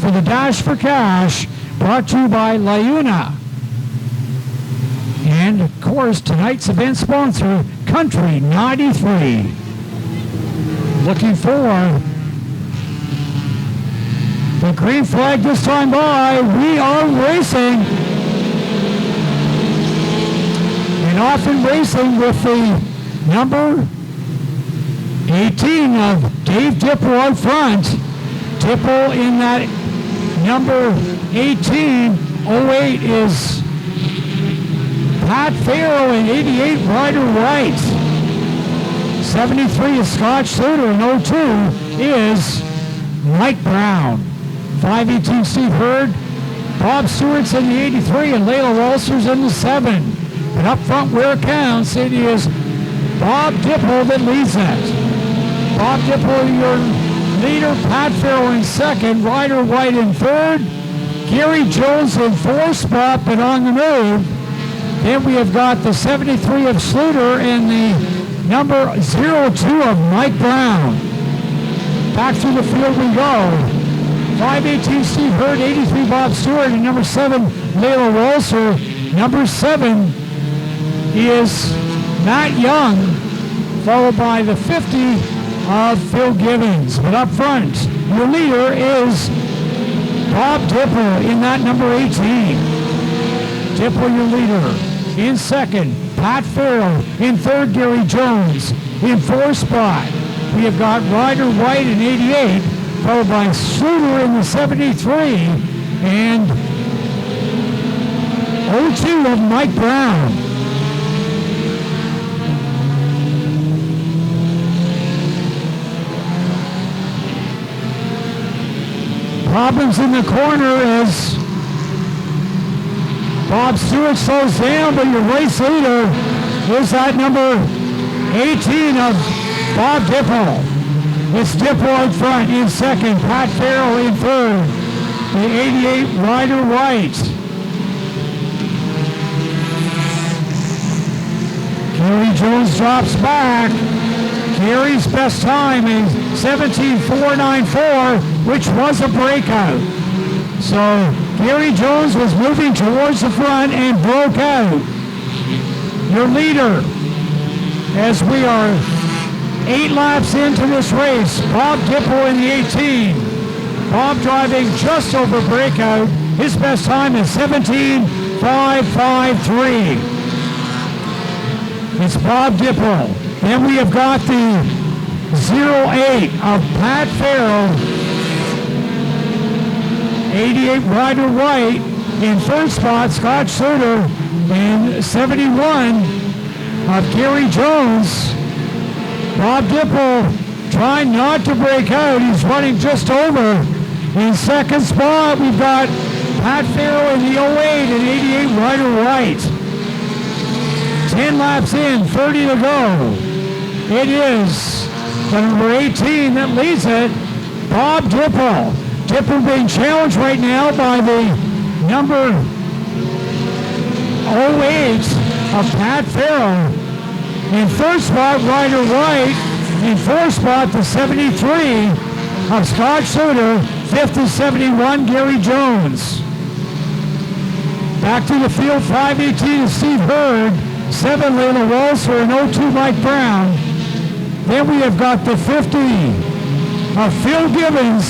for the Dash for Cash, brought to you by LiUNA. And, of course, tonight's event sponsor, Country 93. Looking for the green flag this time by. We are racing. And often racing with the number 18 of Dave Dippel out front. Dippel in that number 18. 08 is Pat Farrow, and 88 Ryder White. 73 is Scott Schluter, and 02 is Mike Brown. 518 Steve Hurd. Bob Stewart's in the 83, and Layla Walser's in the 7. But up front where it counts, it is Bob Dippel that leads it. Bob Dippel, your leader. Pat Farrow in second. Ryder White in third. Gary Jones in fourth spot, but on the move. Then we have got the 73 of Schluter and the number 02 of Mike Brown. Back through the field we go. 518 Steve Hurd, 83 Bob Stewart, and number 7 Layla Walser. Number 7 is Matt Young, followed by the 50 of Phil Gibbons. But up front, your leader is Bob Dippel in that number 18. Dippel, your leader. In second, Pat Farrow. In third, Gary Jones. In fourth spot, we have got Ryder White in 88, followed by Schluter in the 73, and 02 of Mike Brown. Problems in the corner as Bob Stewart slows down, but your race leader is that number 18 of Bob Dippel. It's Dippel in front. In second, Pat Farrow in third. The 88 Ryder White. Gary Jones drops back. Gary's best time is 17.494, which was a breakout. So Gary Jones was moving towards the front and broke out. Your leader, as we are 8 laps into this race, Bob Dippel in the 18. Bob driving just over breakout. His best time is 17.553. It's Bob Dippel. Then we have got the 08 of Pat Farrow. 88 Ryder White in third spot, Scott Schluter, and 71 of Gary Jones. Bob Dippel trying not to break out. He's running just over. In second spot, we've got Pat Farrow in the 08 and 88 Ryder White. 10 laps in, 30 to go. It is the number 18 that leads it, Bob Dippel. Dippel being challenged right now by the number 08 of Pat Farrow. In third spot, Ryder White. In fourth spot, the 73 of Scott Schluter. Fifth is 71, Gary Jones. Back to the field, 518 is Steve Hurd. 7, Layla Walser, and 02, Mike Brown. Then we have got the 50 of Phil Gibbons.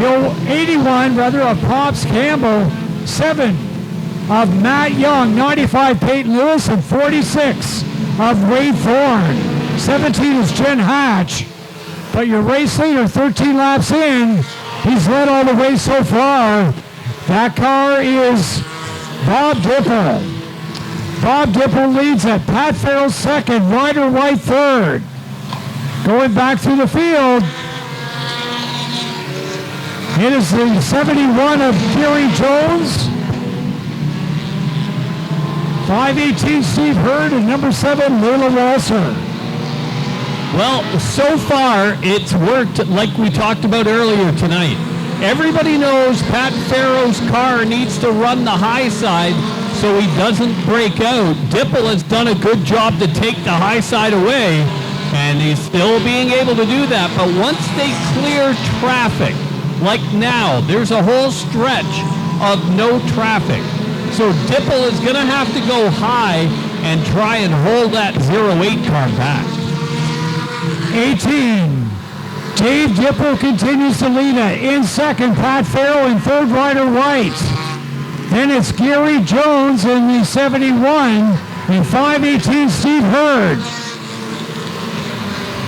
The 81, of Pops Campbell. 7 of Matt Young. 95, Peyton Lewis, and 46 of Wade Thorne. 17 is Jen Hatch. But your race leader, 13 laps in, he's led all the way so far. That car is Bob Dippel. Bob Dippel leads at Pat Farrow second, Ryder White third. Going back through the field, it is the 71 of Gary Jones. 518 Steve Hurd, and number 7 Layla Walser. Well, so far it's worked like we talked about earlier tonight. Everybody knows Pat Farrow's car needs to run the high side so he doesn't break out. Dippel has done a good job to take the high side away, and he's still being able to do that. But once they clear traffic like now, there's a whole stretch of no traffic. So Dippel is going to have to go high and try and hold that 08 car back. 18. Dave Dippel continues to lead it. In second, Pat Farrow in third, Ryder White. Then it's Gary Jones in the 71 and 518 Steve Hurd.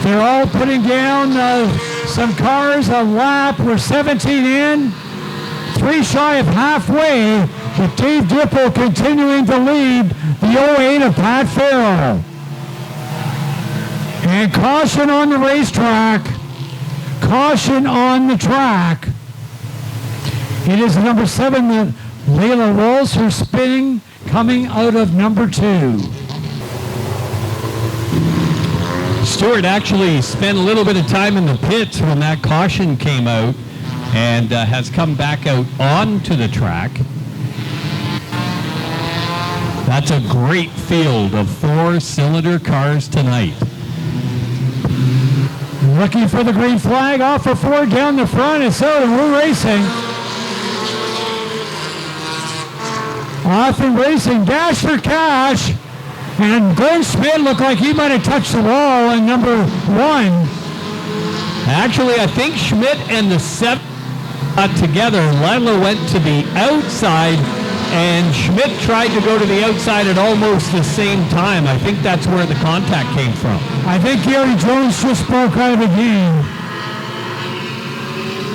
They're all putting down some cars a lap. We're 17 in, 3 shy of halfway, with Dave Dippel continuing to lead the 08 of Pat Farrow. And caution on the racetrack. Caution on the track. It is number 7 that Layla Walser spinning, coming out of number 2. Stewart actually spent a little bit of time in the pits when that caution came out and has come back out onto the track. That's a great field of 4-cylinder cars tonight. Looking for the green flag off for Ford down the front. It's out and we're racing. Off and racing, dash for cash. And Glenn Schmidt looked like he might have touched the wall in number 1. Actually, I think Schmidt and the 7 got together. Lila went to the outside, and Schmidt tried to go to the outside at almost the same time. I think that's where the contact came from. I think Gary Jones just broke out of the game.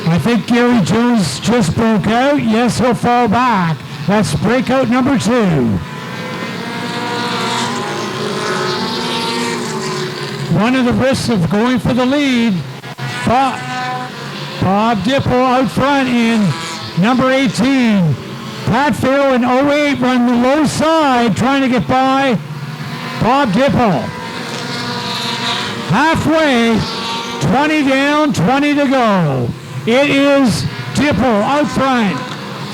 I think Gary Jones just broke out. Yes, he'll fall back. That's breakout number 2. One of the risks of going for the lead. Bob Dippel out front in number 18. Pat Farrow in 08 run the low side trying to get by Bob Dippel. Halfway, 20 down, 20 to go. It is Dippel out front.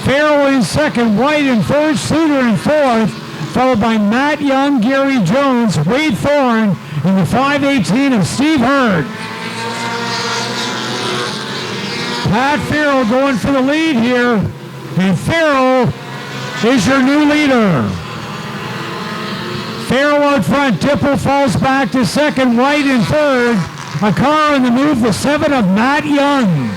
Farrow in second, White in third, Suter in fourth, followed by Matt Young, Gary Jones, Wade Thorne, and the 518 of Steve Hurd. Pat Farrow going for the lead here, and Farrow is your new leader. Farrow out front, Dippel falls back to second, White in third, a car on the move, the 7 of Matt Young.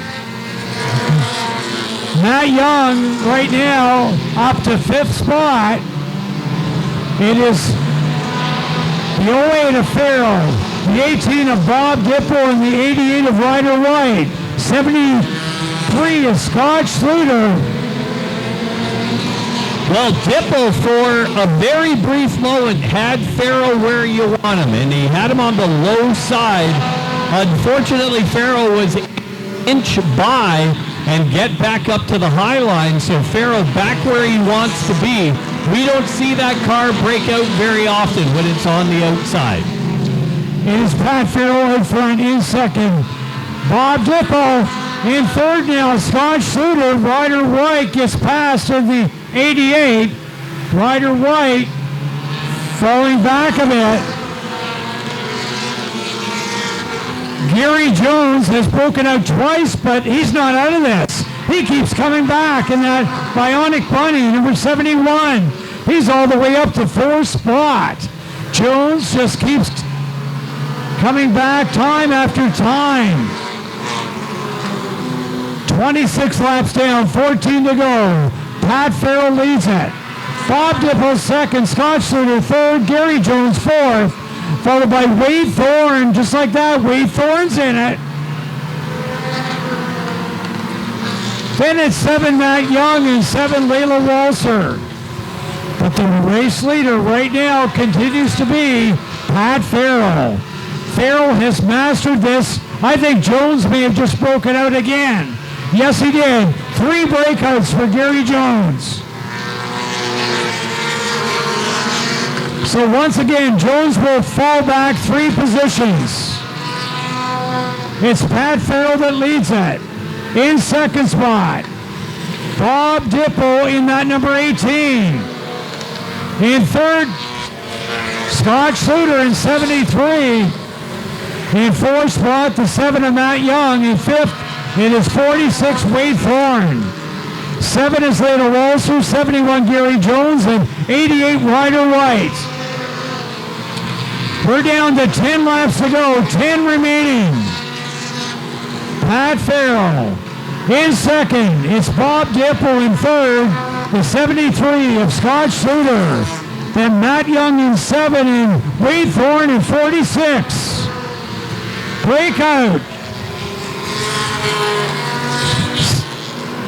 Matt Young right now up to 5th spot. It is the 08 of Farrow, the 18 of Bob Dippel, and the 88 of Ryder White. 73 of Scott Sluter. Well, Dippel, for a very brief moment, had Farrow where you want him, and he had him on the low side. Unfortunately, Farrow was an inch by and get back up to the high line, so Farrow back where he wants to be. We don't see that car break out very often when it's on the outside. It is Pat Farrow in front in second. Bob Dippel in third now. Scott Sluter. Ryder White gets past in the 88. Ryder White falling back a bit. Gary Jones has broken out twice, but he's not out of this. He keeps coming back in that Bionic Bunny, number 71. He's all the way up to 4th spot. Jones just keeps coming back time after time. 26 laps down, 14 to go. Pat Farrow leads it. Bob Dippel second, Scott Sluter third, Gary Jones fourth, followed by Wade Thorne. Just like that, Wade Thorne's in it. Then it's 7 Matt Young and 7 Layla Walser. But the race leader right now continues to be Pat Farrow. Farrow has mastered this. I think Jones may have just broken out again. Yes, he did. 3 breakouts for Gary Jones. So once again, Jones will fall back 3 positions. It's Pat Farrow that leads it. In second spot, Bob Dippel in that number 18. In third, Scott Sluter in 73. In fourth spot, the 7 of Matt Young. In fifth, It is 46 Wade Thorne. 7 is Leda Walser, 71 Gary Jones, and 88 Ryder White. We're down to 10 laps to go, 10 remaining. Pat Farrow in second. It's Bob Dippel in third. The 73 of Scott Schluter. Then Matt Young in 7 and Wade Thorne in 46. Breakout.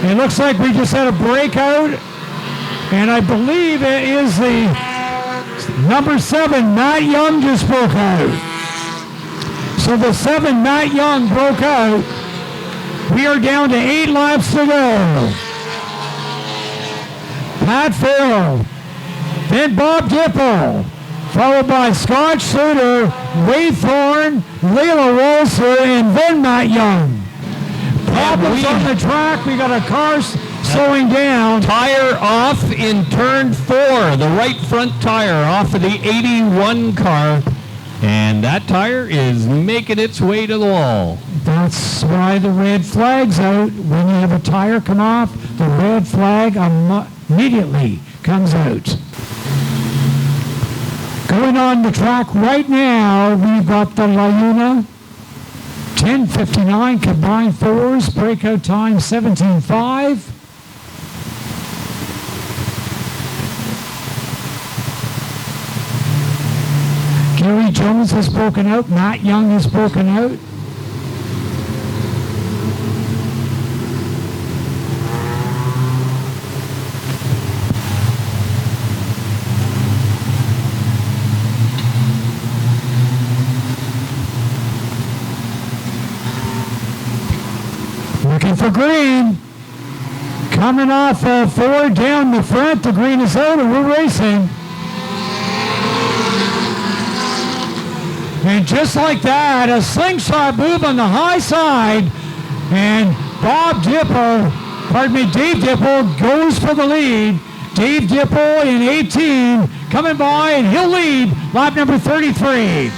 It looks like we just had a breakout, and I believe it is the number 7, Matt Young, just broke out. So the 7, Matt Young, broke out. We are down to 8 laps to go. Pat Farrow, then Bob Dippel, followed by Scott Schluter, Wade Thorne, Leila Walser, and then Matt Young. Problems on the track. We got a car slowing down. Tire off in turn 4. The right front tire off of the 81 car. And that tire is making its way to the wall. That's why the red flag's out. When you have a tire come off, the red flag immediately comes out. Going on the track right now, we've got the LiUNA 10:59 combined 4's, breakout time 17:05. Gary Jones has broken out. Matt Young has broken out. Looking for green. Coming off 4 down the front. The green is out and we're racing. And just like that, a slingshot move on the high side. And Dave Dippel goes for the lead. Dave Dippel in 18 coming by, and he'll lead lap number 33.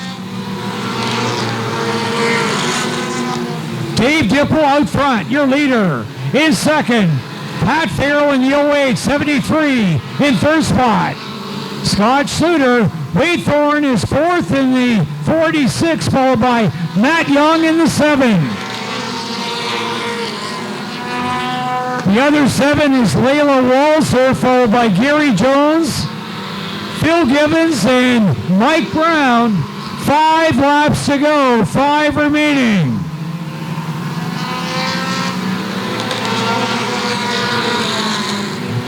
Dave Dippel out front, your leader. In second, Pat Farrow in the 08, 73 in third spot. Scott Schluter, Wade Thorne is fourth in the 46, followed by Matt Young in the 7. The other 7 is Leila Walser, followed by Gary Jones, Phil Gibbons, and Mike Brown. 5 laps to go, 5 remaining.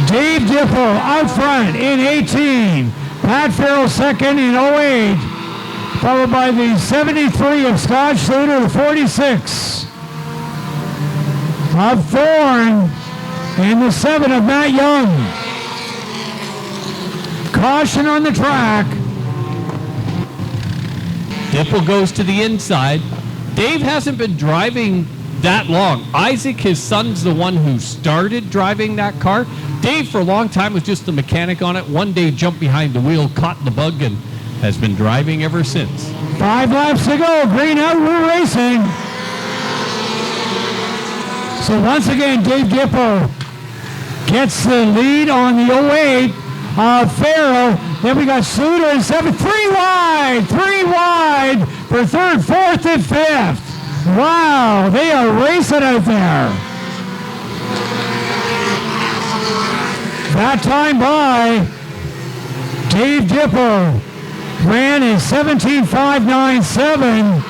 Dave Dippel out front in 18. Pat Farrow second in 08. Followed by the 73 of Scott Schluter, the 46 of Thorne, and the 7 of Matt Young. Caution on the track. Dippel goes to the inside. Dave hasn't been driving that long. Isaac, his son's the one who started driving that car. Dave, for a long time, was just the mechanic on it. One day, jumped behind the wheel, caught the bug, and has been driving ever since. 5 laps to go. Green out, we're racing. So once again, Dave Dippel gets the lead on the 08 of Farrow. Then we got Schluter in 7. 3 wide for third, fourth, and fifth. Wow, they are racing out there. That time by Dave Dippel ran a 17.597.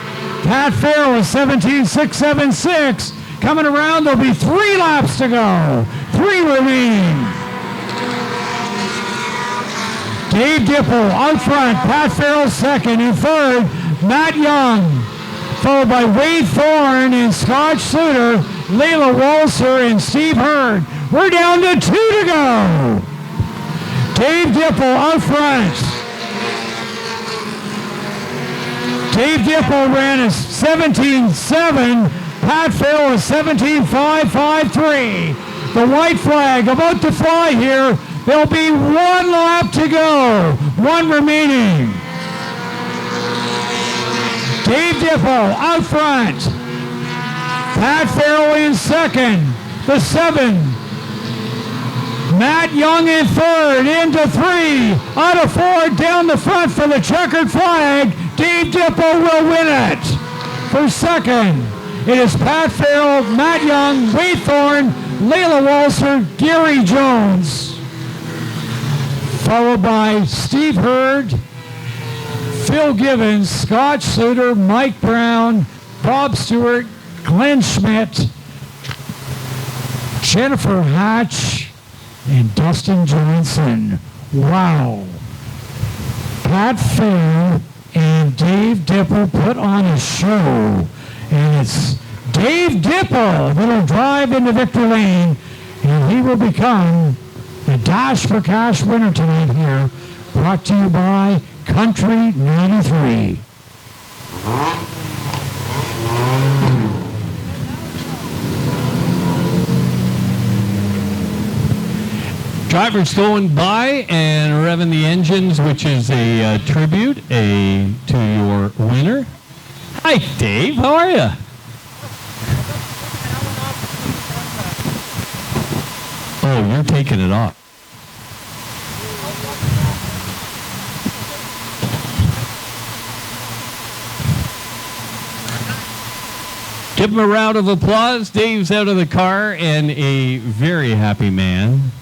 Pat Farrow is 17.676. Coming around, there'll be 3 laps to go. 3 remaining. Dave Dippel out front. Pat Farrow second. In third, Matt Young. Followed by Wade Thorne and Scott Schluter, Leila Walser, and Steve Hurd. We're down to 2 to go. Dave Dippel out front. Dave Dippel ran a 17.7. Pat Farrow is 17.553. The white flag about to fly here. There'll be 1 lap to go. 1 remaining. Dave Dippel out front. Pat Farrow in second. The 7. Matt Young in third. Into 3. Out of 4. Down the front for the checkered flag. Dave Dippel will win it. For second, it is Pat Farrow, Matt Young, Wade Thorne, Layla Walser, Gary Jones. Followed by Steve Hurd, Phil Givens, Scott Suter, Mike Brown, Bob Stewart, Glenn Schmidt, Jennifer Hatch, and Dustin Johnson. Wow. Pat Farrow and Dave Dippel put on a show. And it's Dave Dippel that'll drive into victory lane, and he will become the Dash for Cash winner tonight here. Brought to you by Country 93. Drivers going by and revving the engines, which is a tribute to your winner. Hi, Dave. How are you? Oh, you're taking it off. Give him a round of applause. Dave's out of the car and a very happy man.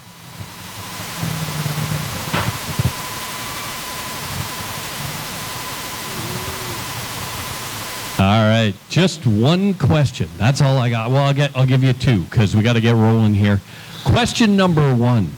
All right, just one question. That's all I got. Well, I'll give you 2 because we got to get rolling here. Question number 1.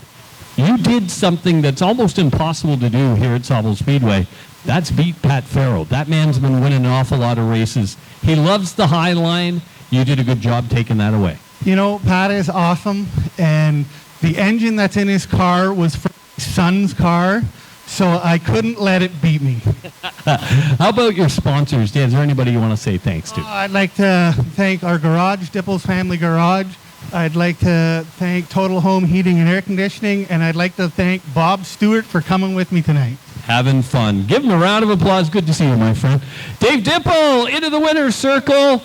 You did something that's almost impossible to do here at Sauble Speedway. That's beat Pat Farrow. That man's been winning an awful lot of races. He loves the high line. You did a good job taking that away. You know, Pat is awesome, and the engine that's in his car was for his son's car, so I couldn't let it beat me. How about your sponsors? Is there anybody you want to say thanks to? I'd like to thank our garage, Dippel's Family Garage. I'd like to thank Total Home Heating and Air Conditioning, and I'd like to thank Bob Stewart for coming with me tonight. Having fun. Give him a round of applause. Good to see you, my friend. Dave Dippel into the winner's circle.